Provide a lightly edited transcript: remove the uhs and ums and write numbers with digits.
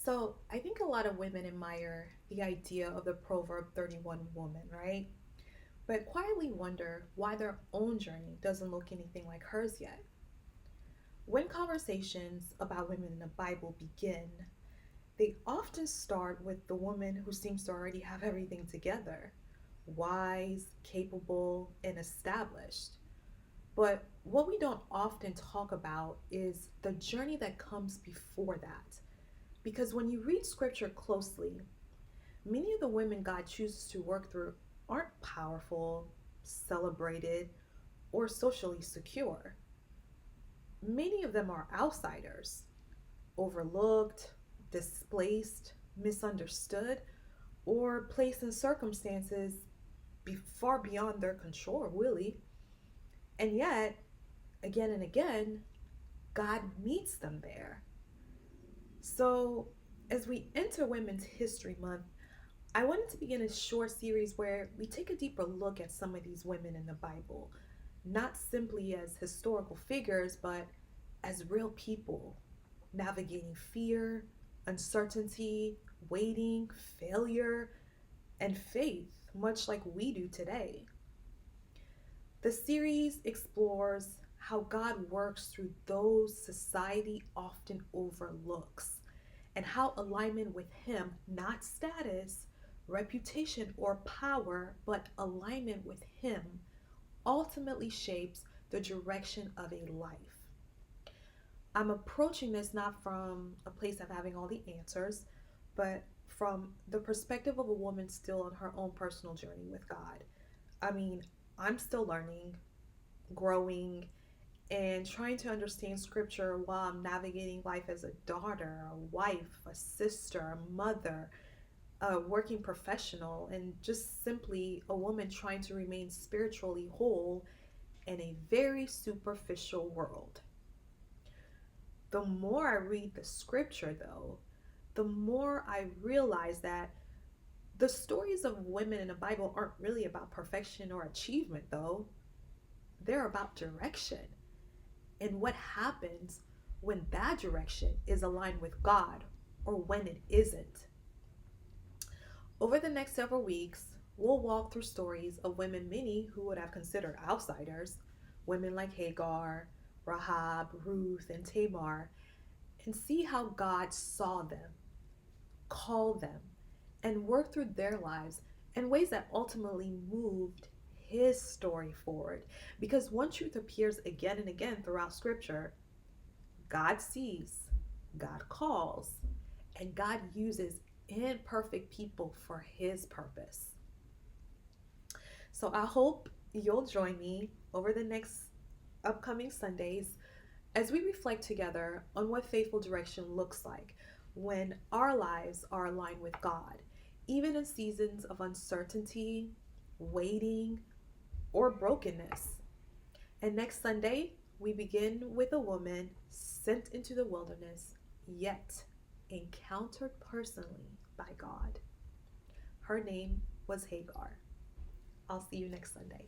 So I think a lot of women admire the idea of the Proverb 31 woman, right? But quietly wonder why their own journey doesn't look anything like hers yet. When conversations about women in the Bible begin, they often start with the woman who seems to already have everything together, wise, capable, and established. But what we don't often talk about is the journey that comes before that. Because when you read scripture closely, many of the women God chooses to work through aren't powerful, celebrated, or socially secure. Many of them are outsiders, overlooked, displaced, misunderstood, or placed in circumstances far beyond their control, really. And yet, again and again, God meets them there. So, as we enter Women's History Month, I wanted to begin a short series where we take a deeper look at some of these women in the Bible, not simply as historical figures, but as real people navigating fear, uncertainty, waiting, failure, and faith, much like we do today. The series explores how God works through those society often overlooks and how alignment with Him, not status, reputation, or power, but alignment with Him, ultimately shapes the direction of a life. I'm approaching this not from a place of having all the answers, but from the perspective of a woman still on her own personal journey with God. I mean, I'm still learning, growing, and trying to understand scripture while I'm navigating life as a daughter, a wife, a sister, a mother, a working professional, and just simply a woman trying to remain spiritually whole in a very superficial world. The more I read the scripture, though, the more I realize that the stories of women in the Bible aren't really about perfection or achievement, though. They're about direction and what happens when that direction is aligned with God or when it isn't. Over the next several weeks, we'll walk through stories of women many who would have considered outsiders, women like Hagar, Rahab, Ruth, and Tamar, and see how God saw them, called them, and worked through their lives in ways that ultimately moved his story forward. Because one truth appears again and again throughout scripture: God sees, God calls, and God uses imperfect people for his purpose. So I hope you'll join me over the next upcoming Sundays as we reflect together on what faithful direction looks like when our lives are aligned with God, even in seasons of uncertainty, waiting, or brokenness. And next Sunday, we begin with a woman sent into the wilderness, yet encountered personally by God. Her name was Hagar. I'll see you next Sunday.